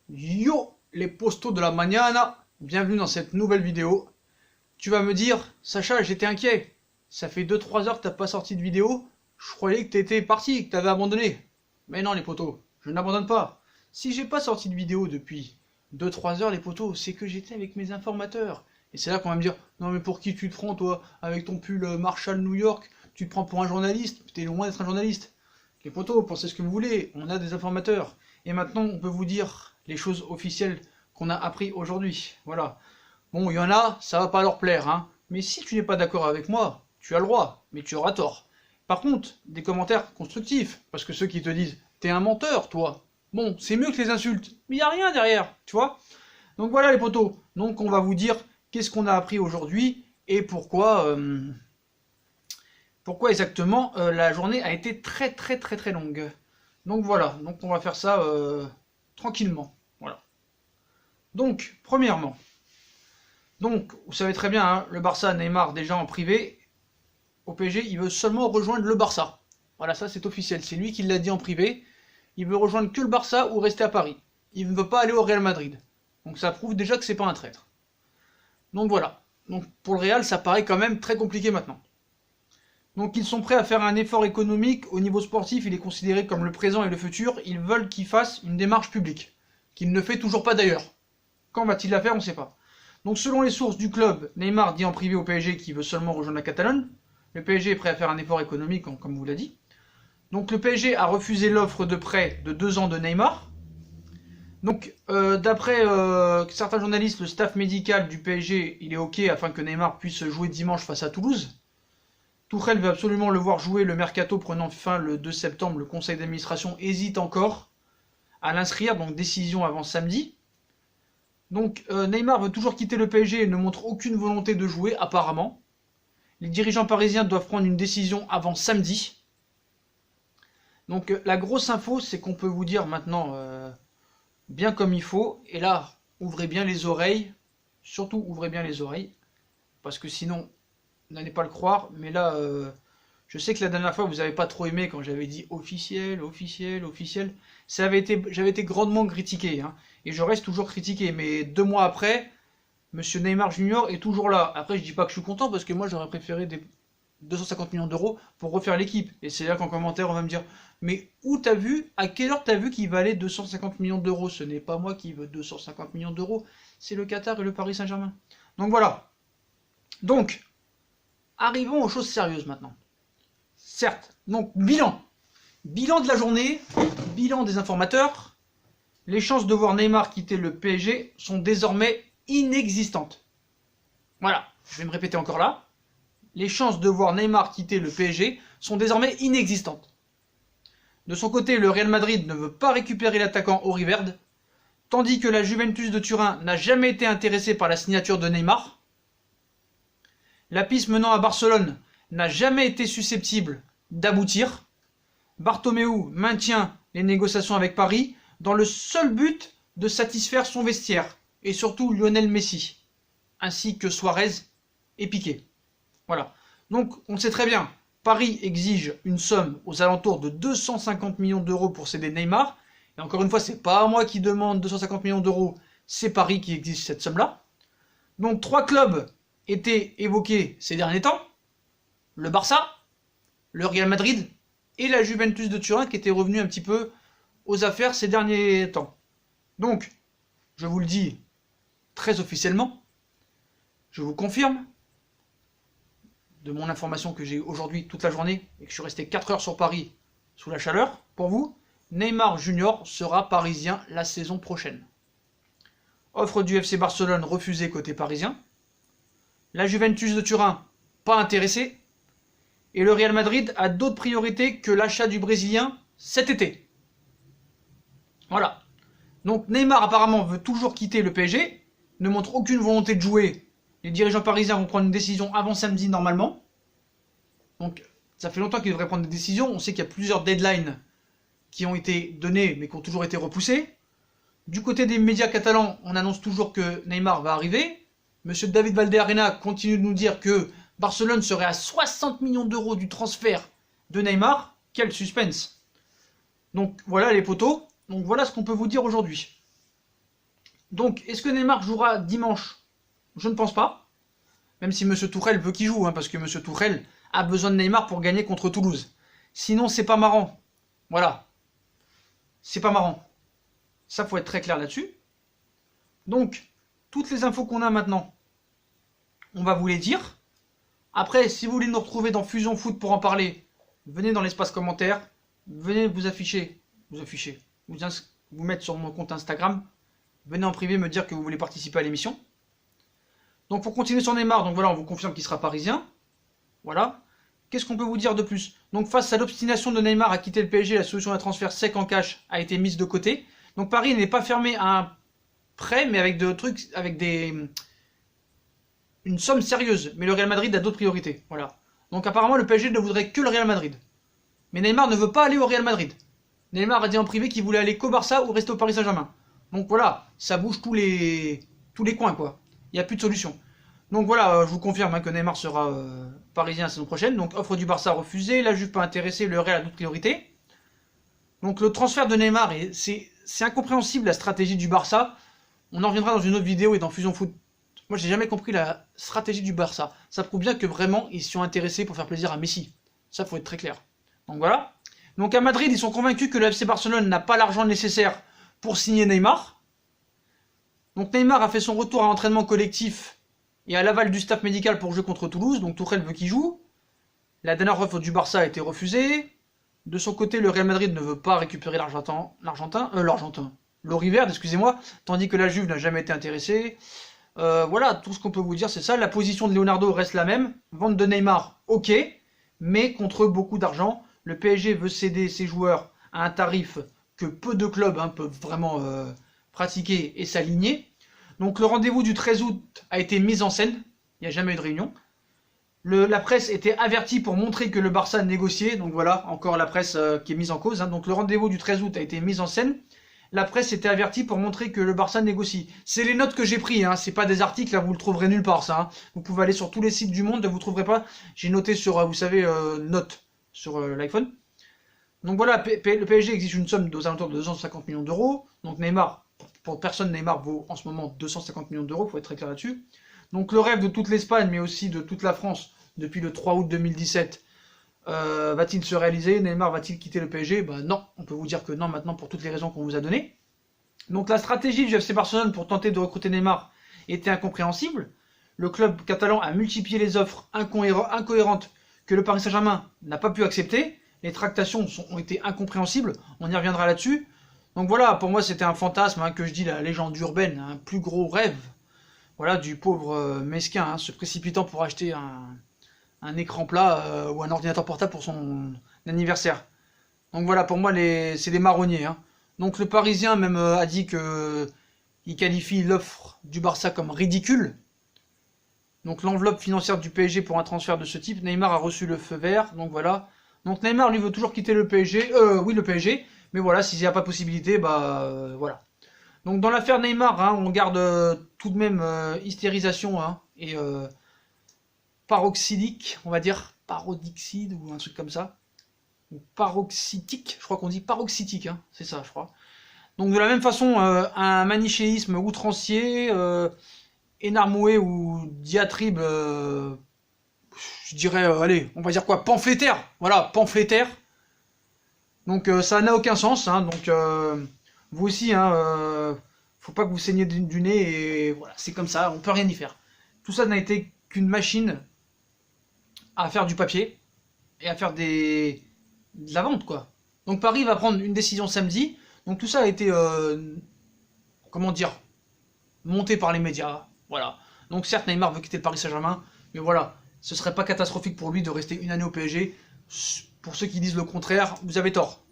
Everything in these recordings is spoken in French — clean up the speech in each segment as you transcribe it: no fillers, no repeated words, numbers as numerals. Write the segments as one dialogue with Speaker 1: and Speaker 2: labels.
Speaker 1: Yo les postos de la mañana, bienvenue dans cette nouvelle vidéo. Tu vas me dire, Sacha, j'étais inquiet. Ça fait 2-3 heures que t'as pas sorti de vidéo. Je croyais que t'étais parti, que t'avais abandonné. Mais non les potos, je n'abandonne pas. Si j'ai pas sorti de vidéo depuis 2-3 heures les potos, c'est que j'étais avec mes informateurs. Et c'est là qu'on va me dire, non mais pour qui tu te prends toi, avec ton pull Marshall New York, tu te prends pour un journaliste, t'es loin d'être un journaliste. Les potos, pensez ce que vous voulez, on a des informateurs. Et maintenant, on peut vous dire les choses officielles qu'on a appris aujourd'hui. Voilà. Bon, il y en a, ça va pas leur plaire, hein. Mais si tu n'es pas d'accord avec moi, tu as le droit, mais tu auras tort. Par contre, des commentaires constructifs, parce que ceux qui te disent « t'es un menteur, toi », bon, c'est mieux que les insultes, mais il n'y a rien derrière, tu vois. Donc voilà les potos, donc on va vous dire qu'est-ce qu'on a appris aujourd'hui et pourquoi exactement la journée a été très longue. Donc voilà, donc on va faire ça tranquillement. Voilà. Donc, premièrement, donc vous savez très bien, hein, le Barça, Neymar déjà en privé, au PSG, il veut seulement rejoindre le Barça. Voilà, ça c'est officiel, c'est lui qui l'a dit en privé. Il veut rejoindre que le Barça ou rester à Paris. Il ne veut pas aller au Real Madrid. Donc ça prouve déjà que c'est pas un traître. Donc voilà. Donc pour le Real, ça paraît quand même très compliqué maintenant. Donc ils sont prêts à faire un effort économique. Au niveau sportif, il est considéré comme le présent et le futur. Ils veulent qu'il fasse une démarche publique, qu'il ne fait toujours pas d'ailleurs. Quand va-t-il la faire, on ne sait pas. Donc selon les sources du club, Neymar dit en privé au PSG qu'il veut seulement rejoindre la Catalogne. Le PSG est prêt à faire un effort économique, comme vous l'a dit. Donc le PSG a refusé l'offre de prêt de 2 ans de Neymar. Donc d'après certains journalistes, le staff médical du PSG, il est ok afin que Neymar puisse jouer dimanche face à Toulouse. Tuchel veut absolument le voir jouer, le mercato prenant fin le 2 septembre, le conseil d'administration hésite encore à l'inscrire, donc décision avant samedi. Donc Neymar veut toujours quitter le PSG et ne montre aucune volonté de jouer apparemment. Les dirigeants parisiens doivent prendre une décision avant samedi. Donc la grosse info, c'est qu'on peut vous dire maintenant bien comme il faut, et là, ouvrez bien les oreilles, surtout ouvrez bien les oreilles, parce que sinon, n'allez pas le croire, mais là, je sais que la dernière fois, vous n'avez pas trop aimé quand j'avais dit officiel, j'avais été grandement critiqué, hein, et je reste toujours critiqué, mais 2 mois après, Monsieur Neymar Junior est toujours là. Après, je dis pas que je suis content, parce que moi, j'aurais préféré des 250 millions d'euros pour refaire l'équipe, et c'est là qu'en commentaire, on va me dire, mais où t'as vu, à quelle heure t'as vu qu'il valait 250 millions d'euros? Ce n'est pas moi qui veux 250 millions d'euros, c'est le Qatar et le Paris Saint-Germain. Donc voilà. Donc, arrivons aux choses sérieuses maintenant. Certes, donc bilan. Bilan de la journée, bilan des informateurs. Les chances de voir Neymar quitter le PSG sont désormais inexistantes. Voilà, je vais me répéter encore là. Les chances de voir Neymar quitter le PSG sont désormais inexistantes. De son côté, le Real Madrid ne veut pas récupérer l'attaquant Auri Verde, tandis que la Juventus de Turin n'a jamais été intéressée par la signature de Neymar. La piste menant à Barcelone n'a jamais été susceptible d'aboutir. Bartomeu maintient les négociations avec Paris dans le seul but de satisfaire son vestiaire, et surtout Lionel Messi, ainsi que Suarez et Piqué. Voilà. Donc, on sait très bien, Paris exige une somme aux alentours de 250 millions d'euros pour céder Neymar. Et encore une fois, c'est pas moi qui demande 250 millions d'euros, c'est Paris qui exige cette somme-là. Donc, 3 clubs étaient évoqués ces derniers temps. Le Barça, le Real Madrid et la Juventus de Turin qui étaient revenus un petit peu aux affaires ces derniers temps. Donc, je vous le dis très officiellement, je vous confirme, de mon information que j'ai aujourd'hui toute la journée et que je suis resté 4 heures sur Paris sous la chaleur, pour vous, Neymar Junior sera parisien la saison prochaine. Offre du FC Barcelone refusée côté parisien. La Juventus de Turin pas intéressée. Et le Real Madrid a d'autres priorités que l'achat du Brésilien cet été. Voilà. Donc Neymar apparemment veut toujours quitter le PSG, ne montre aucune volonté de jouer. Les dirigeants parisiens vont prendre une décision avant samedi normalement. Donc ça fait longtemps qu'ils devraient prendre des décisions. On sait qu'il y a plusieurs deadlines qui ont été données mais qui ont toujours été repoussées. Du côté des médias catalans, on annonce toujours que Neymar va arriver. Monsieur David Valdearena continue de nous dire que Barcelone serait à 60 millions d'euros du transfert de Neymar. Quel suspense. Donc voilà les potos. Donc voilà ce qu'on peut vous dire aujourd'hui. Donc, est-ce que Neymar jouera dimanche? Je ne pense pas. Même si M. Tourelle veut qu'il joue, hein, parce que M. Tourelle a besoin de Neymar pour gagner contre Toulouse. Sinon, c'est pas marrant. Voilà. C'est pas marrant. Ça, faut être très clair là-dessus. Donc, toutes les infos qu'on a maintenant, on va vous les dire. Après, si vous voulez nous retrouver dans Fusion Foot pour en parler, venez dans l'espace commentaire. Venez vous afficher. Vous mettre sur mon compte Instagram. Venez en privé me dire que vous voulez participer à l'émission. Donc pour continuer sur Neymar, donc voilà, on vous confirme qu'il sera parisien. Voilà. Qu'est-ce qu'on peut vous dire de plus? Donc face à l'obstination de Neymar à quitter le PSG, la solution d'un transfert sec en cash a été mise de côté. Donc Paris n'est pas fermé à un prêt, mais avec une somme sérieuse. Mais le Real Madrid a d'autres priorités. Voilà. Donc apparemment le PSG ne voudrait que le Real Madrid. Mais Neymar ne veut pas aller au Real Madrid. Neymar a dit en privé qu'il voulait aller qu'au Barça ou rester au Paris Saint-Germain. Donc voilà, ça bouge tous les coins quoi. Il n'y a plus de solution. Donc voilà, je vous confirme hein, que Neymar sera parisien la saison prochaine. Donc offre du Barça refusée, la Juve pas intéressée, le Real a d'autres priorités. Donc le transfert de Neymar, c'est incompréhensible la stratégie du Barça. On en reviendra dans une autre vidéo et dans Fusion Foot. Moi j'ai jamais compris la stratégie du Barça. Ça prouve bien que vraiment ils sont intéressés pour faire plaisir à Messi. Ça faut être très clair. Donc voilà. Donc à Madrid, ils sont convaincus que le FC Barcelone n'a pas l'argent nécessaire pour signer Neymar. Donc Neymar a fait son retour à l'entraînement collectif et à l'aval du staff médical pour jouer contre Toulouse. Donc Tourelle veut qu'il joue. La dernière offre du Barça a été refusée. De son côté, le Real Madrid ne veut pas récupérer l'Oriverde, excusez-moi, tandis que la Juve n'a jamais été intéressée. Voilà, tout ce qu'on peut vous dire, c'est ça. La position de Leonardo reste la même. Vente de Neymar, ok, mais contre beaucoup d'argent. Le PSG veut céder ses joueurs à un tarif que peu de clubs peuvent vraiment pratiquer et s'aligner. Donc le rendez-vous du 13 août a été mis en scène. Il n'y a jamais eu de réunion. La presse était avertie pour montrer que le Barça négociait. Donc voilà, encore la presse qui est mise en cause. Donc le rendez-vous du 13 août a été mis en scène. La presse était avertie pour montrer que le Barça négocie. C'est les notes que j'ai prises, c'est pas des articles, là vous le trouverez nulle part ça. Vous pouvez aller sur tous les sites du monde, vous ne trouverez pas. J'ai noté sur, vous savez, notes sur l'iPhone. Donc voilà, le PSG exige une somme aux alentours de 250 millions d'euros. Donc Neymar, pour personne, Neymar vaut en ce moment 250 millions d'euros, il faut être très clair là-dessus. Donc le rêve de toute l'Espagne, mais aussi de toute la France, depuis le 3 août 2017, va-t-il se réaliser? Neymar va-t-il quitter le PSG? Non, on peut vous dire que non maintenant pour toutes les raisons qu'on vous a données. Donc la stratégie du FC Barcelone pour tenter de recruter Neymar était incompréhensible. Le club catalan a multiplié les offres incohérentes que le Paris Saint-Germain n'a pas pu accepter. Les tractations ont été incompréhensibles, on y reviendra là-dessus. Donc voilà, pour moi c'était un fantasme, que je dis la légende urbaine, un plus gros rêve, voilà, du pauvre mesquin, se précipitant pour acheter un écran plat ou un ordinateur portable pour son anniversaire. Donc voilà, pour moi c'est des marronniers. Donc le Parisien même a dit qu'il qualifie l'offre du Barça comme ridicule. Donc l'enveloppe financière du PSG pour un transfert de ce type, Neymar a reçu le feu vert, donc voilà. Donc Neymar lui veut toujours quitter le PSG, le PSG, mais voilà, s'il n'y a pas possibilité, voilà. Donc dans l'affaire Neymar, on garde tout de même hystérisation et paroxydique, on va dire, parodixide ou un truc comme ça. Ou paroxytique, je crois qu'on dit paroxytique, c'est ça je crois. Donc de la même façon, un manichéisme outrancier, énarmoué ou diatribe, je dirais, allez, on va dire quoi, pamphlétaire, voilà, pamphlétaire. Donc ça n'a aucun sens, donc vous aussi, faut pas que vous saigniez du nez, et voilà, c'est comme ça, on peut rien y faire. Tout ça n'a été qu'une machine à faire du papier et à faire de la vente, quoi. Donc Paris va prendre une décision samedi, donc tout ça a été, comment dire, monté par les médias, voilà. Donc certes, Neymar veut quitter le Paris Saint-Germain, mais voilà, ce serait pas catastrophique pour lui de rester une année au PSG. Pour ceux qui disent le contraire, vous avez tort.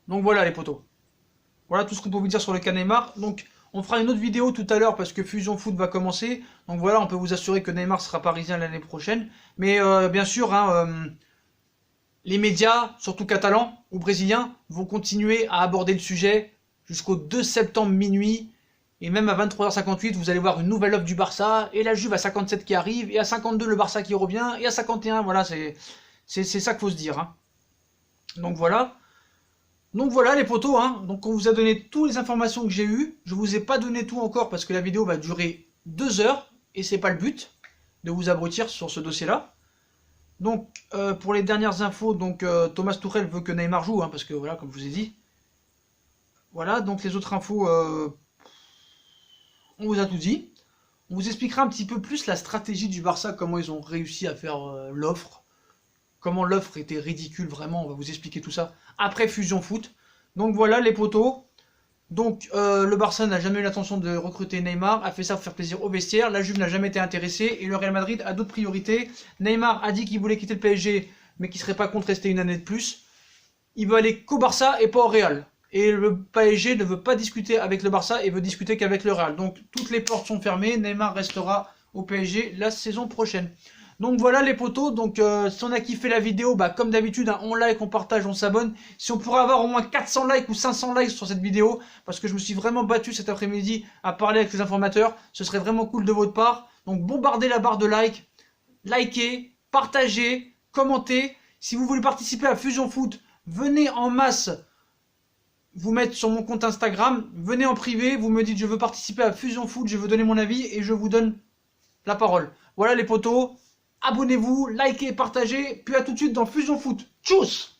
Speaker 1: Donc voilà les potos. Voilà tout ce qu'on peut vous dire sur le cas Neymar. Donc on fera une autre vidéo tout à l'heure parce que Fusion Foot va commencer. Donc voilà, on peut vous assurer que Neymar sera parisien l'année prochaine. Mais bien sûr, les médias, surtout catalans ou brésiliens, vont continuer à aborder le sujet jusqu'au 2 septembre minuit. Et même à 23h58, vous allez voir une nouvelle offre du Barça, et la Juve à 57 qui arrive, et à 52 le Barça qui revient, et à 51, voilà, c'est ça qu'il faut se dire. Donc voilà. Donc voilà les potos, hein. Donc on vous a donné toutes les informations que j'ai eues. Je vous ai pas donné tout encore parce que la vidéo va durer 2 heures et c'est pas le but de vous abrutir sur ce dossier-là. Donc pour les dernières infos, donc Thomas Tuchel veut que Neymar joue, hein, parce que voilà, comme je vous ai dit. Voilà, donc les autres infos, on vous a tout dit. On vous expliquera un petit peu plus la stratégie du Barça, comment ils ont réussi à faire l'offre. Comment l'offre était ridicule, vraiment, on va vous expliquer tout ça après Fusion Foot. Donc voilà les potos. Donc le Barça n'a jamais eu l'intention de recruter Neymar, a fait ça pour faire plaisir au vestiaire. La Juve n'a jamais été intéressée et le Real Madrid a d'autres priorités. Neymar a dit qu'il voulait quitter le PSG, mais qu'il serait pas contre rester une année de plus. Il veut aller qu'au Barça et pas au Real. Et le PSG ne veut pas discuter avec le Barça et veut discuter qu'avec le Real. Donc toutes les portes sont fermées. Neymar restera au PSG la saison prochaine. Donc voilà les potos, donc si on a kiffé la vidéo, bah, comme d'habitude, hein, on like, on partage, on s'abonne. Si on pourrait avoir au moins 400 likes ou 500 likes sur cette vidéo, parce que je me suis vraiment battu cet après-midi à parler avec les informateurs, ce serait vraiment cool de votre part. Donc bombardez la barre de like, likez, partagez, commentez. Si vous voulez participer à Fusion Foot, venez en masse vous mettre sur mon compte Instagram, venez en privé, vous me dites je veux participer à Fusion Foot, je veux donner mon avis et je vous donne la parole. Voilà les potos. Abonnez-vous, likez, partagez, puis à tout de suite dans Fusion Foot. Tchuss!